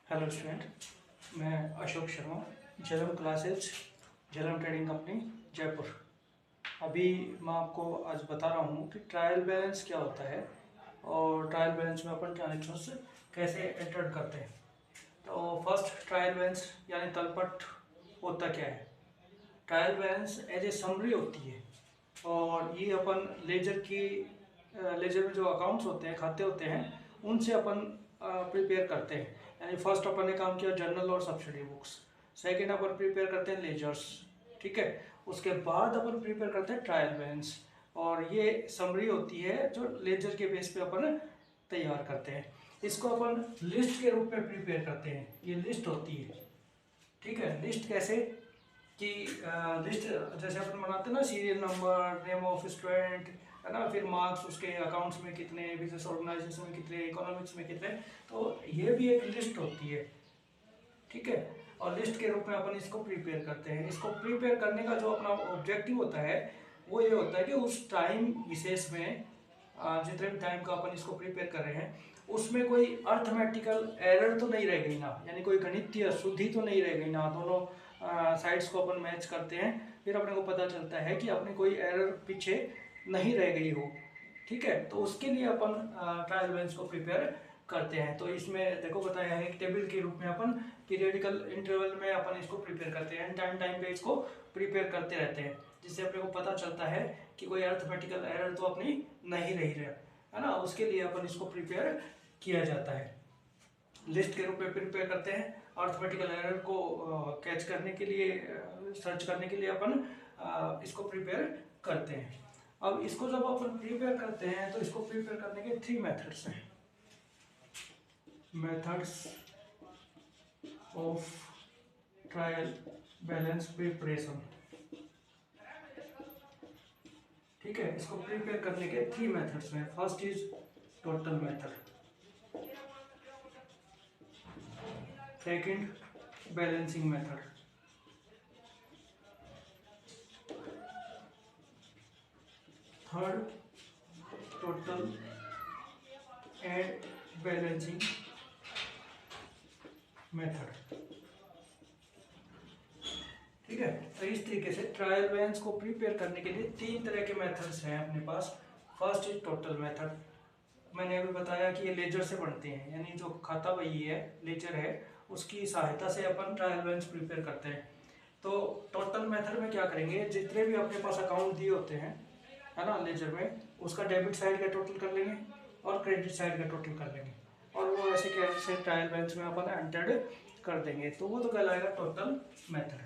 Hello student, मैं Ashok Sharma, Jhelum classes, Jhelum trading company, Jaipur. अभी मैं आपको आज बता रहा हूँ कि ट्रायल बैलेंस क्या होता है और ट्रायल बैलेंस में अपन ट्रांजेक्शन्स कैसे एंटर करते हैं। तो फर्स्ट, ट्रायल बैलेंस यानी तलपट होता क्या है। Trial balance as a summary होती है और ये अपन लेजर में जो अकाउंट्स होते हैं, खाते होते हैं, उनसे अपन प्रिपेयर करते हैं। यानी फर्स्ट अपन ने काम किया जर्नल और सब्सिडी बुक्स, सेकंड अपन प्रिपेयर करते हैं लेजर्स, ठीक है। उसके बाद अपन प्रिपेयर करते हैं ट्रायल बैलेंस और ये समरी होती है जो लेजर के बेस पे अपन तैयार करते हैं। इसको अपन लिस्ट के रूप में प्रिपेयर करते हैं, ये लिस्ट होती है, ठीक है। लिस्ट कैसे कि लिस्ट जैसे अपन बनाते हैं ना, serial number, name of student, है ना, फिर मार्क्स उसके अकाउंट्स में कितने, बिजनेस ऑर्गेनाइजेशन में कितने, इकोनॉमिक्स में कितने, तो ये भी एक लिस्ट होती है, ठीक है। और लिस्ट के रूप में अपन इसको प्रिपेयर करते हैं। इसको प्रिपेयर करने का जो अपना ऑब्जेक्टिव होता है वो ये होता है कि उस टाइम विशेष में जितने भी टाइम का अपन इसको प्रिपेयर कर रहे हैं उसमें कोई अर्थमेटिकल एरर तो नहीं रह गई ना, यानी कोई गणितीय अशुद्धि तो नहीं रह गई ना। दोनों साइड्स को अपन मैच करते हैं, फिर अपने को पता चलता है कि अपने कोई एरर पीछे नहीं रह गई हो, ठीक है। तो उसके लिए अपन ट्रायल बैलेंस को प्रिपेयर करते हैं। तो इसमें देखो बताया है कि टेबल के रूप में अपन पीरियडिकल इंटरवल में अपन इसको प्रिपेयर करते हैं, टाइम टाइम पे इसको प्रिपेयर करते रहते हैं, जिससे अपने को पता चलता है कि कोई अर्थमेटिकल एरर तो अपनी नहीं रही है ना। उसके लिए अपन इसको प्रिपेयर किया जाता है। लिस्ट के रूप में प्रिपेयर करते हैं, अर्थमेटिकल एरर को कैच करने के लिए, सर्च करने के लिए अपन इसको प्रिपेयर करते हैं। अब इसको जब अपन प्रिपेयर करते हैं तो इसको प्रिपेयर करने के 3 मेथड्स हैं। Methods of trial balance preparation, ठीक है। इसको प्रिपेयर करने के 3 मेथड्स हैं। First is total method, second balancing method, third total and balancing method, ठीक है। तो इस तरीके से ट्रायल बैलेंस को प्रिपेयर करने के लिए 3 तरह के मेथड्स हैं अपने पास। फर्स्ट इज टोटल मेथड, मैंने अभी बताया कि ये लेजर से बनते हैं, यानी जो खाता बही है, लेजर है, उसकी सहायता से अपन ट्रायल बैलेंस प्रिपेयर करते हैं। तो टोटल मेथड में क्या करेंगे, जितने भी अपने पास अकाउंट दिए होते हैं, है ना, लेजर में, उसका डेबिट साइड का टोटल कर लेंगे और क्रेडिट साइड का टोटल कर लेंगे और वो ऐसे कैसे ट्रायल बैलेंस में अपन एंटर्ड कर देंगे, तो वो तो कहलाएगा टोटल मेथड।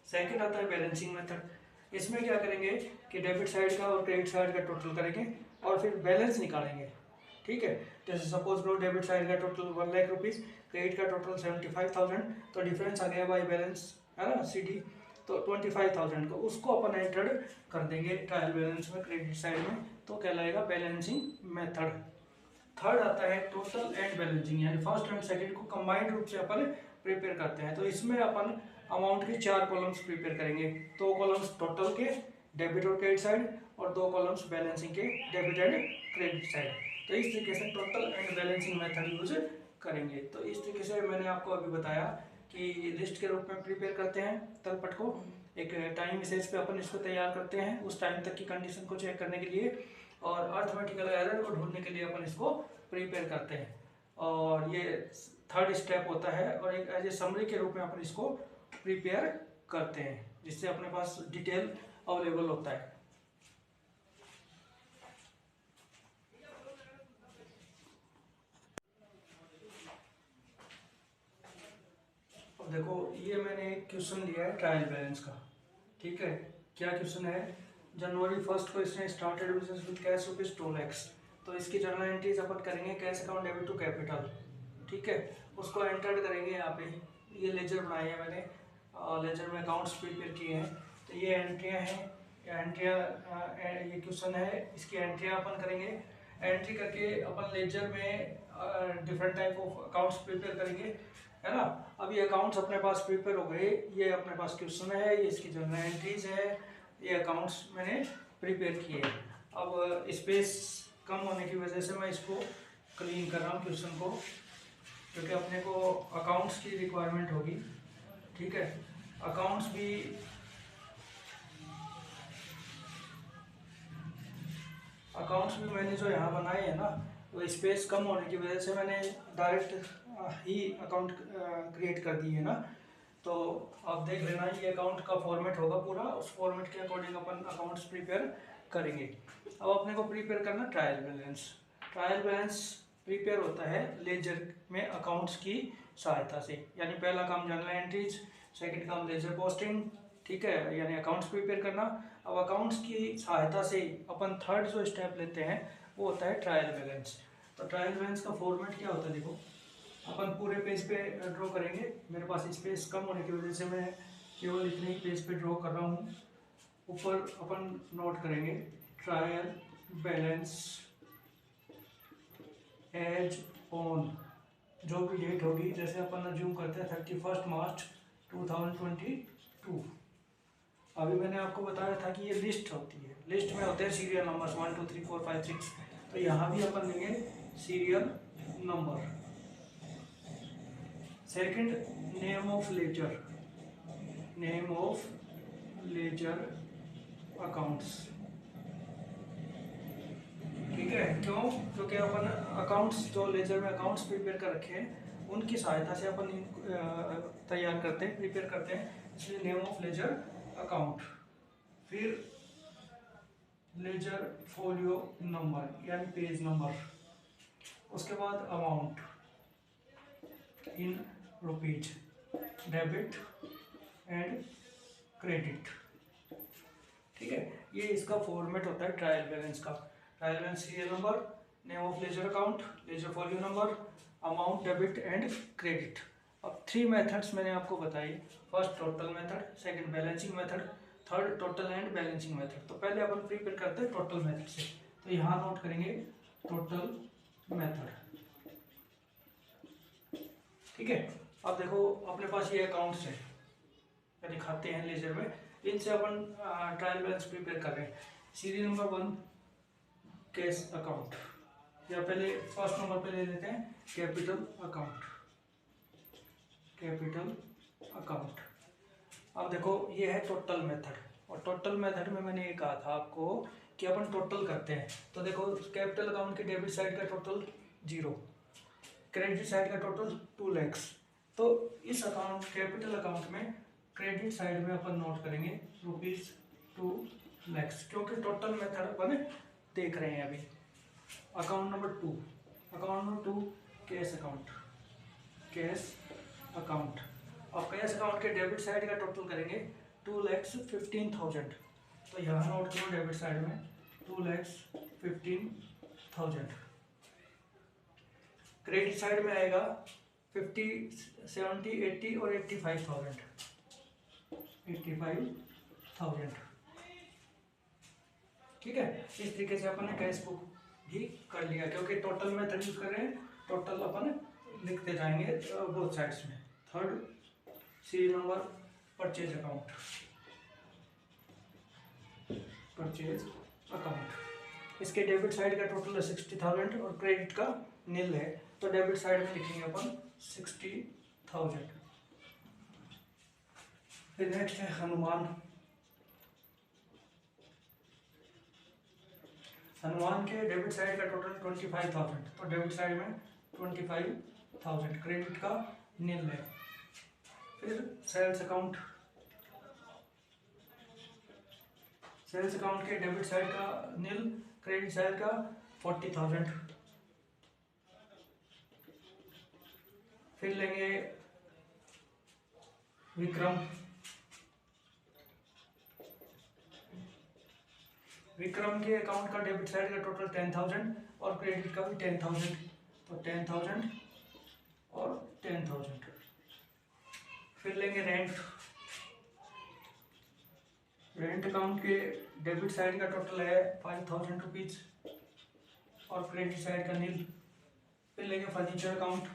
सेकंड आता है बैलेंसिंग मेथड। इसमें क्या करेंगे कि डेबिट साइड का और क्रेडिट साइड का टोटल करेंगे और फिर बैलेंस निकालेंगे, ठीक है। जैसे सपोज लो डेबिट साइड का टोटल 1 लाख रुपीज़, क्रेडिट का टोटल 75,000, तो डिफरेंस आ गया बाई बैलेंस, है ना, CD, तो 25,000 को उसको अपन एंटर्ड कर देंगे ट्रायल बैलेंस में, क्रेडिट साइड में, तो कहलाएगा बैलेंसिंग मेथड। थर्ड आता है टोटल एंड बैलेंसिंग, यानी फर्स्ट एंड सेकंड को कंबाइंड रूप से अपन प्रिपेयर करते हैं। तो इसमें अपन अमाउंट के 4 कॉलम्स प्रिपेयर करेंगे, 2 कॉलम्स टोटल के डेबिट और क्रेडिट साइड और 2 कॉलम्स बैलेंसिंग के डेबिट एंड क्रेडिट साइड। तो इस तरीके से total and balancing method use करेंगे। तो इस तरीके से मैंने आपको अभी बताया कि लिस्ट के रूप में प्रिपेयर करते हैं तलपट को, एक टाइम विशेष पे अपन इसको तैयार करते हैं उस टाइम तक की कंडीशन को चेक करने के लिए, और अर्थमेटिकल एरर को ढूंढने के लिए अपन इसको प्रिपेयर करते हैं। और ये थर्ड स्टेप होता है और एक एज ए समरी के रूप में अपन इसको प्रिपेयर करते हैं, जिससे अपने पास डिटेल अवेलेबल होता है। अब देखो, ये मैंने एक क्वेश्चन लिया है ट्रायल बैलेंस का, ठीक है। क्या क्वेश्चन है, जनवरी 1 को इसने started business with cash rupees 2 lakhs। तो इसकी जर्नल एंट्रीज अपन करेंगे cash account debit to capital, ठीक है। उसको एंटर करेंगे यहाँ पे, ये लेजर बनाई है मैंने और लेजर में अकाउंट्स प्रिपेयर किए हैं। तो ये एंट्रियाँ हैं, ये क्वेश्चन है, इसकी एंट्रियाँ अपन करेंगे। एंट्री करके अपन लेजर में different type of accounts prepare करेंगे, है ना। अब ये अकाउंट्स अपने पास प्रिपेयर हो गए, ये अपने पास क्वेश्चन है, ये इसकी जर्नल एंट्रीज है, ये अकाउंट्स मैंने प्रिपेयर किए। अब स्पेस कम होने की वजह से मैं इसको क्लीन कर रहा हूँ क्वेश्चन को, क्योंकि अपने को अकाउंट्स की रिक्वायरमेंट होगी, ठीक है। अकाउंट्स भी मैंने जो यहाँ बनाए हैं ना, वो स्पेस कम होने की वजह से मैंने डायरेक्ट ही अकाउंट क्रिएट कर दिए है ना। तो आप देख लेना, ये अकाउंट का फॉर्मेट होगा पूरा, उस फॉर्मेट के अकॉर्डिंग अपन अकाउंट्स प्रिपेयर करेंगे। अब अपने को प्रिपेयर करना trial balance. Trial balance prepare होता है लेजर में अकाउंट्स की सहायता से, यानी पहला काम जर्नल एंट्रीज, सेकंड काम लेजर पोस्टिंग, ठीक है, यानी अकाउंट्स प्रिपेयर करना। अब अकाउंट्स की सहायता से अपन थर्ड जो स्टेप लेते हैं वो होता है ट्रायल बैलेंस। तो ट्रायल बैलेंस का फॉर्मेट क्या होता है, देखो अपन पूरे पेज पे ड्रॉ करेंगे। मेरे पास स्पेस कम होने की वजह से मैं केवल इतने ही पेज पे ड्रॉ कर रहा हूँ। ऊपर अपन नोट करेंगे ट्रायल बैलेंस एज ऑन, जो भी डेट होगी, जैसे अपन अज्यूम करते हैं 31 मार्च 2022। अभी मैंने आपको बताया था कि ये लिस्ट होती है, लिस्ट में होते हैं सीरियल नंबर्स 1 2 3 4 5 6। तो यहाँ भी अपन लेंगे serial number. Second, name of ledger, name of ledger accounts, ठीक है। क्यों? क्योंकि अपन अकाउंट्स जो लेजर में अकाउंट्स प्रिपेयर कर रखे हैं उनकी सहायता से अपन तैयार करते हैं, प्रिपेयर करते हैं, इसलिए नेम ऑफ लेजर अकाउंट। फिर लेजर फोलियो नंबर यानी पेज नंबर। उसके बाद amount in rupees, debit and credit, ठीक है। ये इसका फॉर्मेट होता है ट्रायल बैलेंस का। Trial balance serial number, name of ledger account, ledger folio number, amount, debit and credit. अब 3 मेथड्स मैंने आपको बताई। First total method, second balancing method, third total and balancing method. तो पहले अपन प्रिपेयर करते हैं टोटल मेथड से। तो यहाँ नोट करेंगे टोटल मेथड, ठीक है। अब देखो अपने पास ये अकाउंट्स है, यानी खाते हैं लेजर में, इनसे अपन ट्रायल बैलेंस प्रिपेयर कर रहे हैं। सीरियल नंबर 1 कैश अकाउंट, या पहले फर्स्ट नंबर पे ले लेते हैं कैपिटल अकाउंट, कैपिटल अकाउंट। अब देखो ये है टोटल मेथड, और टोटल मेथड में मैंने ये कहा था आपको कि अपन टोटल करते हैं। तो देखो कैपिटल अकाउंट के डेबिट साइड का टोटल 0, क्रेडिट साइड का टोटल 2 लाख। तो इस अकाउंट कैपिटल अकाउंट में क्रेडिट साइड में अपन नोट करेंगे ₹2 लाख, क्योंकि टोटल मेथड अपन देख रहे हैं अभी। Account number 2, account number 2 cash account, cash account. और कैश अकाउंट के डेबिट साइड का टोटल करेंगे 2,15,000। तो यहाँ नोट करो डेबिट साइड में 2,15,000। क्रेडिट साइड में आएगा 50, 70, 80 और 85,000, 85,000, ठीक है। इस तरीके से अपन ने कैश बुक भी कर लिया, क्योंकि टोटल मेथड यूज कर रहे हैं, टोटल अपन लिखते जाएंगे बोथ साइड्स में। Third serial number purchase account, purchase account. इसके डेबिट साइड का टोटल है 60,000 और क्रेडिट का नील है, तो डेबिट साइड में लिखेंगे अपन 60,000। फिर नेक्स्ट है हनुमान। हनुमान के डेबिट साइड का टोटल 25,000, तो डेबिट साइड में 25,000, क्रेडिट का नील है। फिर सेल्स अकाउंट, सेल्स अकाउंट के डेबिट साइड का नील, क्रेडिट साइड का 40,000। फिर लेंगे विक्रम, विक्रम के अकाउंट का डेबिट साइड का टोटल 10,000 और क्रेडिट का भी 10,000, तो 10,000 और 10,000। फिर लेंगे रेंट, रेंट अकाउंट के डेबिट साइड का टोटल है 5,000 रुपीज और क्रेडिट साइड का नील। फिर लेंगे फर्नीचर अकाउंट,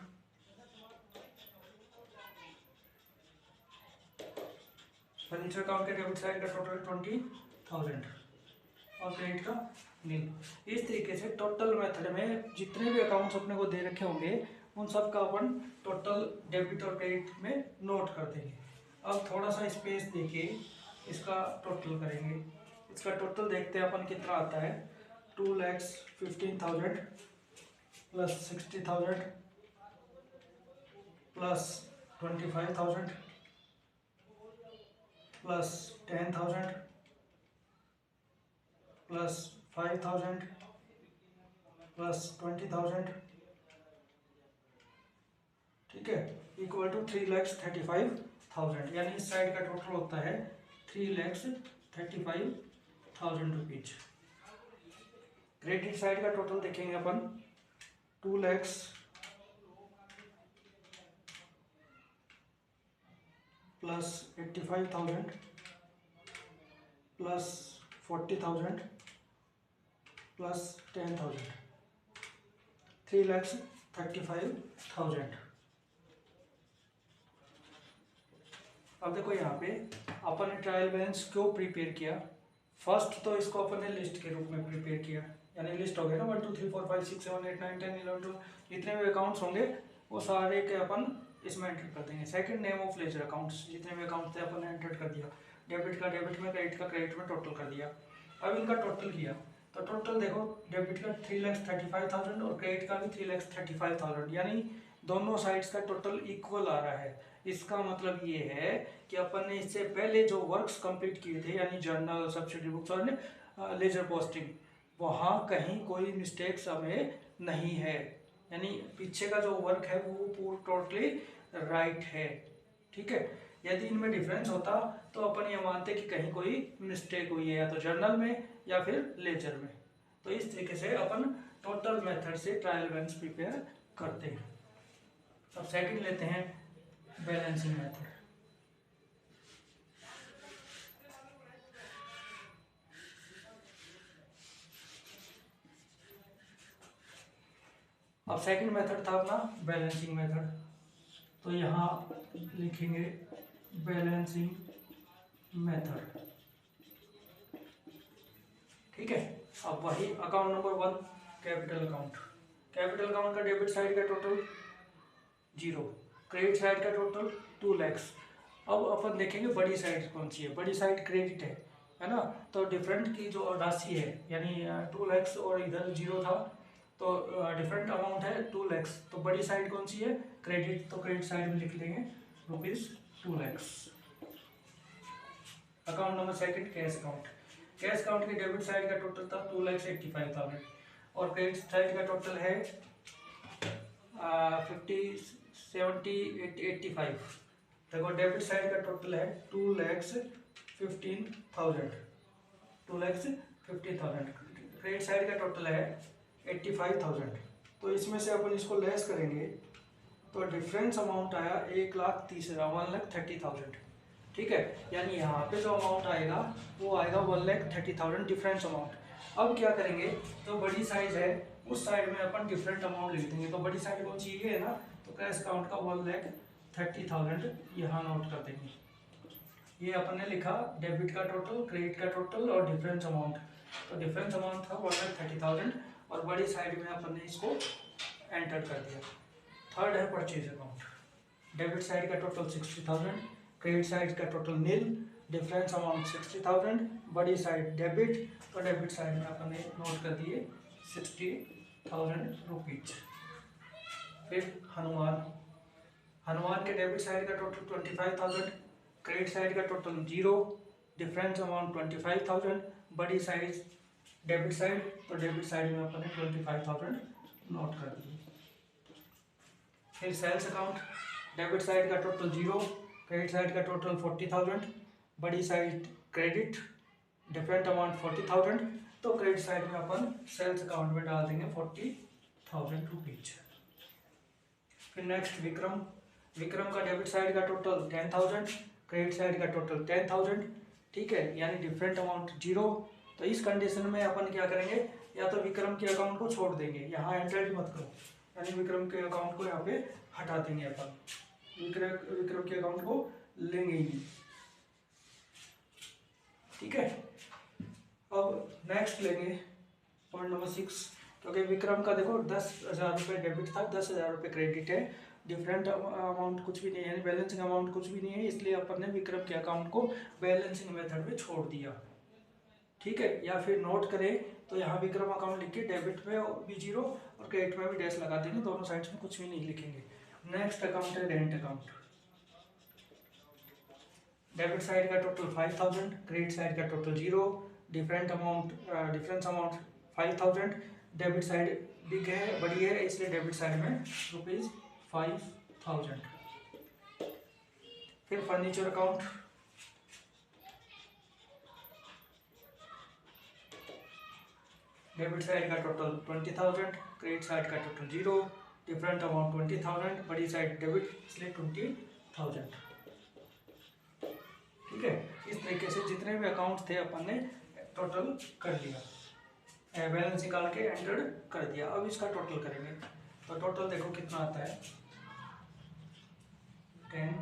फर्नीचर अकाउंट के डेबिट साइड का टोटल 20,000 और क्रेडिट का नील। इस तरीके से टोटल मेथड में जितने भी अकाउंट्स अपने को दे रखे होंगे उन सब का अपन टोटल डेबिट और क्रेडिट में नोट कर देंगे। अब थोड़ा सा स्पेस देके इसका टोटल करेंगे। इसका टोटल देखते हैं अपन कितना आता है। 2,15,000 plus 60,000 plus 25,000 plus 10,000 plus 5,000 plus 20,000, ठीक है, इक्वल टू 3,35,000। यानी इस साइड का टोटल होता है 3,35,000 रुपीज। क्रेडिट साइड का टोटल देखेंगे अपन 2 lakhs प्लस 85,000 प्लस 40,000 प्लस 10,000, 3,35,000। अब देखो यहाँ पे अपन ने ट्रायल बैलेंस क्यों प्रिपेयर किया। फर्स्ट तो इसको अपन ने लिस्ट के रूप में प्रिपेयर किया, यानी लिस्ट हो गया ना 1 2 3 4 5 6 7 8 9 10 11 12 जितने भी अकाउंट्स होंगे वो सारे के अपन इसमें एंटर कर देंगे। Second, name of ledger accounts, जितने भी अकाउंट थे अपन ने एंटर कर दिया। डेबिट का डेबिट में, क्रेडिट का क्रेडिट में टोटल कर दिया। अब इनका टोटल किया तो टोटल देखो डेबिट का 3,35,000 और क्रेडिट का भी 3,35,000, यानी दोनों साइड्स का टोटल इक्वल आ रहा है। इसका मतलब ये है कि अपन ने इससे पहले जो वर्क्स कंप्लीट किए थे, यानी जर्नल, सब्सिडी बुक्स और लेजर पोस्टिंग, वहाँ कहीं कोई मिस्टेक्स हमें नहीं है। यानी पीछे का जो वर्क है वो पूरा टोटली राइट है, ठीक है। यदि इनमें डिफरेंस होता तो अपन ये मानते कि कहीं कोई मिस्टेक हुई है, या तो जर्नल में या फिर लेजर में। तो इस तरीके से अपन टोटल मेथड से ट्रायल बैलेंस प्रिपेयर करते हैं। अब सेकंड लेते हैं बैलेंसिंग मेथड। अब सेकंड मेथड था अपना बैलेंसिंग मेथड, तो यहाँ लिखेंगे बैलेंसिंग मेथड, ठीक है। अब वही account number 1 capital account. Capital account का डेबिट साइड का टोटल 0, क्रेडिट साइड का टोटल 2 lakhs। अब अपन देखेंगे बड़ी साइड कौन सी है। बड़ी साइड क्रेडिट है ना, तो डिफरेंट की जो राशि है, यानी 2 lakhs और इधर 0 था, तो डिफरेंट अमाउंट है 2 lakhs। तो बड़ी साइड कौन सी है, क्रेडिट, तो क्रेडिट साइड में लिख लेंगे ₹2 lakhs। Account number second cash account. Cash account के डेबिट साइड का टोटल था 2,85,000 और क्रेडिट साइड का टोटल है 85। देखो डेबिट साइड का टोटल है 2,15,000, क्रेडिट साइड का टोटल है 85,000। तो इसमें से अपन इसको लेस करेंगे तो डिफरेंस अमाउंट आया 1,30,000, ठीक है। यानी यहाँ पे जो अमाउंट आएगा वो आएगा 1,30,000 डिफरेंस अमाउंट। अब क्या करेंगे, तो बड़ी साइज है उस साइड में अपन डिफरेंट अमाउंट लिख देंगे। तो बड़ी साइड कौन सी ये है ना, तो कैश अकाउंट का 1,30,000 यहाँ नोट कर देंगे। ये अपन ने लिखा डेबिट का टोटल, क्रेडिट का टोटल और डिफरेंस अमाउंट। तो डिफरेंस अमाउंट था 1,30,000 और बड़ी साइड में अपन ने इसको एंटर कर दिया। थर्ड है परचेज अकाउंट। डेबिट साइड का टोटल 60,000, क्रेडिट साइड का टोटल नील, डिफरेंस अमाउंट 60,000, बड़ी साइड डेबिट, तो डेबिट साइड में अपन ने नोट कर दिए 60,000 रुपीज। फिर हनुमान के डेबिट साइड का टोटल 25,000, क्रेडिट साइड का टोटल 0, डिफरेंस अमाउंट 25,000, बड़ी साइड डेबिट साइड, तो डेबिट साइड में अपन ने 25,000 नोट कर दिए। फिर सेल्स अकाउंट, डेबिट साइड का टोटल 0, क्रेडिट साइड का टोटल 40,000, बड़ी साइड क्रेडिट, डिफरेंट अमाउंट 40,000, तो क्रेडिट साइड में अपन सेल्स अकाउंट में डाल देंगे 40,000 रुपीज। फिर नेक्स्ट विक्रम का डेबिट साइड का टोटल 10,000, क्रेडिट साइड का टोटल 10,000, ठीक है, यानी डिफरेंट अमाउंट 0। तो इस कंडीशन में अपन क्या करेंगे, या तो विक्रम के अकाउंट को छोड़ देंगे, यहाँ एंटर मत करो, यानी विक्रम के अकाउंट को यहाँ पे हटा देंगे अपन, विक्रम के अकाउंट को लेंगे ही नहीं, ठीक है। अब नेक्स्ट लेंगे पॉइंट नंबर 6, क्योंकि विक्रम का देखो 10,000 रुपये डेबिट था, 10,000 रुपये क्रेडिट है, डिफरेंट अमाउंट कुछ भी नहीं है, बैलेंसिंग अमाउंट कुछ भी नहीं है, इसलिए अपन ने विक्रम के अकाउंट को बैलेंसिंग मेथड में छोड़ दिया। ठीक है, या फिर नोट करें तो यहाँ विक्रम अकाउंट लिख के डेबिट में भी जीरो और क्रेडिट में भी डैश लगा देंगे, दोनों साइड्स में कुछ भी नहीं लिखेंगे। नेक्स्ट अकाउंट है रेंट अकाउंट। डेबिट साइड का टोटल 5,000, क्रेडिट साइड का total zero, difference amount 5,000। Debit side big है, बड़ी है, इसलिए डेबिट साइड में ₹5,000। फिर फर्नीचर अकाउंट, डेबिट साइड का टोटल 20,000, क्रेडिट साइड का टोटल जीरो, डिफरेंट अमाउंट 20,000, बड़ी साइड डेबिट इसलिए 20,000। ठीक है, इस तरीके से जितने भी अकाउंट्स थे अपन ने टोटल कर लिया, बैलेंस निकाल के एंटर कर दिया। अब इसका टोटल करेंगे तो टोटल देखो कितना आता है, 10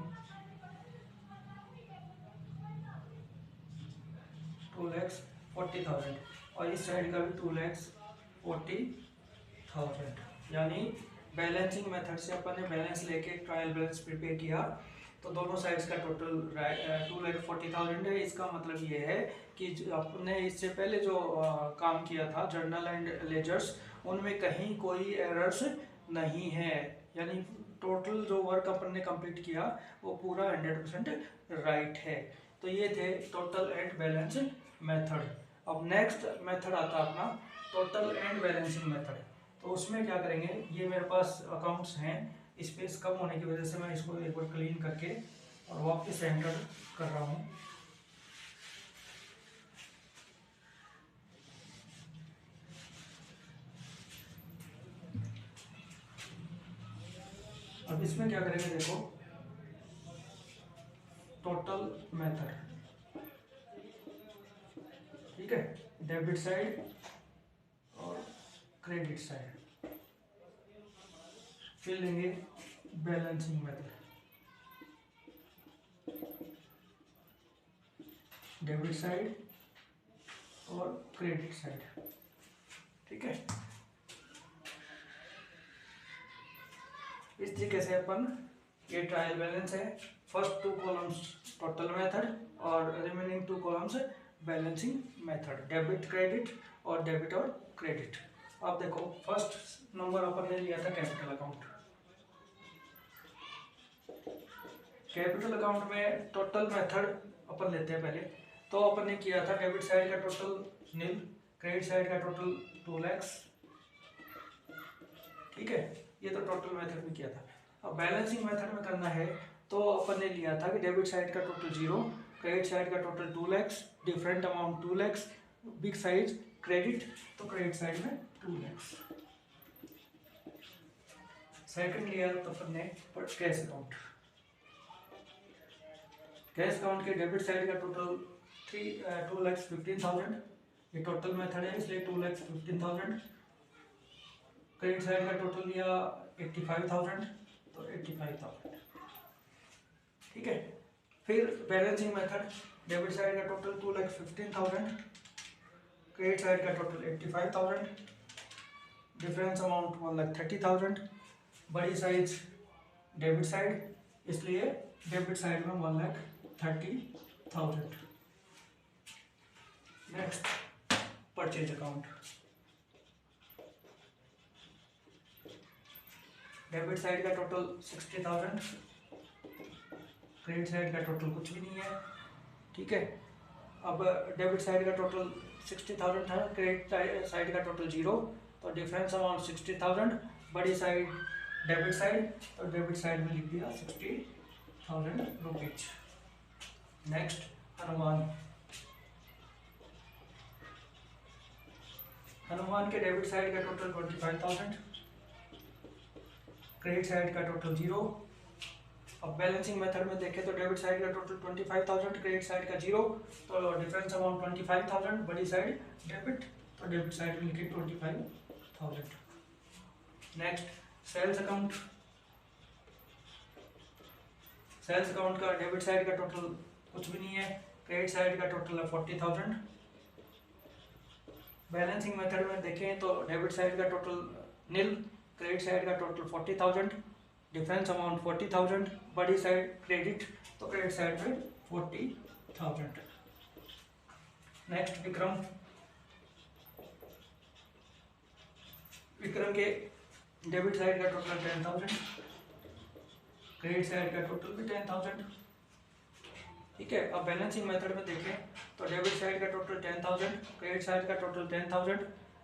2,40,000 और इस साइड का भी 2,40,000। यानी बैलेंसिंग मेथड से अपन ने बैलेंस लेके ट्रायल बैलेंस प्रिपेयर किया तो दोनों साइड्स का टोटल 2,40,000 है। इसका मतलब ये है कि आपने इससे पहले जो काम किया था जर्नल एंड लेजर्स, उनमें कहीं कोई एरर्स नहीं है, यानी टोटल जो वर्क अपन ने कंप्लीट किया वो पूरा 100% राइट है। तो ये थे टोटल एंड बैलेंस मेथड। अब नेक्स्ट मेथड आता है अपना टोटल एंड बैलेंसिंग मेथड। तो उसमें क्या करेंगे, ये मेरे पास अकाउंट्स हैं, स्पेस कम होने की वजह से मैं इसको एक बार क्लीन करके और वापस एंटर कर रहा हूँ। अब इसमें क्या करेंगे, देखो टोटल मेथड, ठीक है, डेबिट साइड और क्रेडिट साइड, फिर लेंगे बैलेंसिंग मेथड, डेबिट साइड और क्रेडिट साइड। ठीक है, इस तरीके से अपन, ये ट्रायल बैलेंस है, फर्स्ट 2 कॉलम्स टोटल मेथड और remaining 2 columns balancing method, debit credit और डेबिट और क्रेडिट। अब देखो फर्स्ट नंबर अपन ने लिया था कैपिटल अकाउंट। कैपिटल अकाउंट में टोटल मेथड अपन लेते हैं पहले। तो अपन ने किया था डेबिट साइड का टोटल नील, क्रेडिट साइड का टोटल 2 लाख। ठीक है, ये तो टोटल मेथड में किया था। अब बैलेंसिंग मेथड में करना है तो अपन ने लिया था कि डेबिट साइड का टोटल 0, क्रेडिट साइड का total 2 lakh, different amount 2 lakh, big size credit, तो क्रेडिट साइड में 2 लाख। सेकंड लिया तो अपन ने कैश अकाउंट। कैश अकाउंट के डेबिट साइड का टोटल 2,15,000, ये टोटल मेथड है इसलिए 2,15,000। क्रेडिट साइड का टोटल लिया 85,000, तो 85,000। ठीक है, फिर बैलेंसिंग मेथड, डेबिट साइड का टोटल 2,15,000, क्रेडिट साइड का टोटल 85,000, डिफरेंस अमाउंट 1,30,000, बड़ी साइज डेबिट साइड इसलिए डेबिट साइड में 1,30,000। Next purchase account, debit side का टोटल 60,000, क्रेडिट साइड का टोटल कुछ भी नहीं है। ठीक है, अब डेबिट साइड का टोटल 60,000 था, क्रेडिट साइड का टोटल 0, तो डिफरेंस अमाउंट 60,000, बड़ी साइड डेबिट साइड, तो डेबिट साइड में लिख दिया 60,000 रुपीज। नेक्स्ट हनुमान के डेबिट साइड का टोटल 25,000, क्रेडिट साइड का टोटल 0। अब बैलेंसिंग मेथड में देखें तो डेबिट साइड का टोटल 25,000, क्रेडिट साइड का 0, तो डिफरेंस अमाउंट 25,000, बड़ी साइड डेबिट, तो डेबिट साइड में लिखे 25,000। Next sales account, sales account का डेबिट साइड का टोटल कुछ भी नहीं है, क्रेडिट साइड का टोटल है 40,000, बैलेंसिंग मेथड में देखें तो डेबिट साइड का टोटल नील, क्रेडिट साइड का टोटल 40,000, डिफरेंस अमाउंट 40,000, बड़ी साइड क्रेडिट तो क्रेडिट साइड में 40,000। नेक्स्ट विक्रम के डेबिट साइड का टोटल 10,000, क्रेडिट साइड का टोटल भी 10,000। ठीक है, अब बैलेंसिंग मेथड में देखें तो डेबिट साइड का टोटल 10,000, क्रेडिट साइड का टोटल 10,000,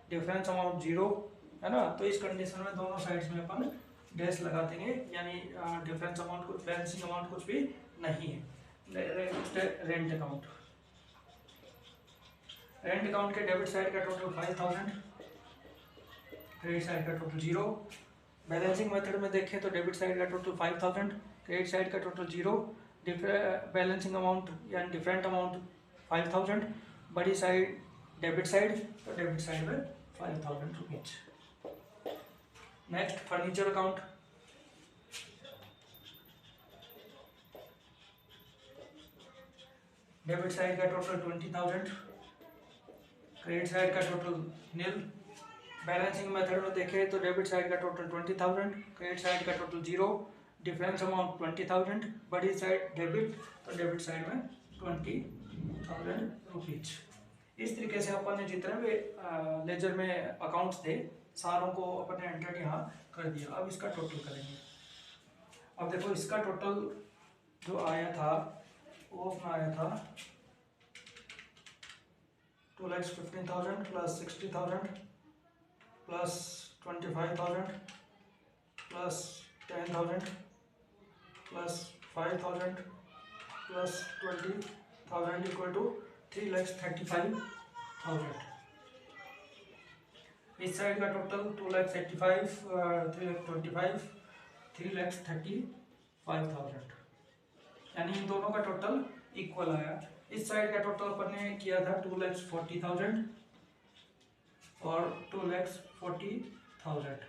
डिफरेंस अमाउंट 0 है ना। तो इस कंडीशन में दोनों साइड्स में अपन डैश लगा देंगे, यानी डिफरेंस अमाउंट कुछ, बैलेंसिंग अमाउंट कुछ भी नहीं है। रेंट अकाउंट के डेबिट साइड का टोटल 5,000, क्रेडिट साइड का टोटल 0। बैलेंसिंग मेथड में देखें तो डेबिट साइड का टोटल 5,000, क्रेडिट साइड का टोटल 0, बैलेंसिंग अमाउंट यानी डिफरेंट अमाउंट 5,000, बड़ी साइड डेबिट साइड तो डेबिट साइड में 5,000 rupees. Next furniture account. Debit side का टोटल 20,000, क्रेडिट साइड का टोटल नील। बैलेंसिंग मेथड में देखें तो डेबिट साइड का टोटल 20,000, क्रेडिट साइड का टोटल 0, डिफरेंस अमाउंट 20,000, बड़ी साइड डेबिट तो डेबिट साइड में 20,000 रुपीज। इस तरीके से अपन ने जितने भी लेजर में अकाउंट्स थे सारों को अपन ने एंटर यहाँ कर दिया। अब इसका टोटल करेंगे। अब देखो इसका टोटल जो आया था वो अपना आया था 2,15,000 plus 60,000 plus 25,000 plus 10,000 plus 5,000 plus 20,000 equal to 3,35,000। इस साइड का टोटल 2,85,000, 3,25,000, 3,35,000, यानी इन दोनों का टोटल इक्वल आया। इस साइड का टोटल अपन ने किया था 2,40,000 और 2,40,000,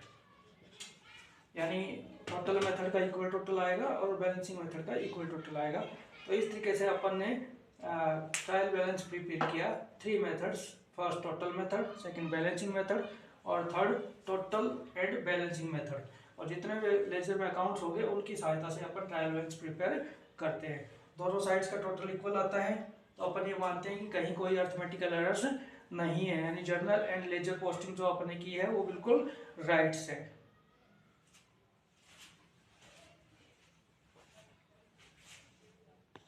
यानी टोटल मेथड का इक्वल टोटल आएगा और बैलेंसिंग मेथड का इक्वल टोटल आएगा। तो इस तरीके से अपन ने ट्रायल बैलेंस प्रिपेयर किया। 3 methods, first total method, second balancing method और third total and balancing method. और जितने भी लेजर में अकाउंट्स हो गए उनकी सहायता से अपन ट्रायल बैलेंस प्रिपेयर करते हैं। दोनों साइड्स का टोटल इक्वल आता है तो अपन ये मानते हैं कि कहीं कोई अर्थमेटिकल एरर्स नहीं है, यानी जर्नल एंड लेजर पोस्टिंग जो अपन ने की है वो बिल्कुल राइट है।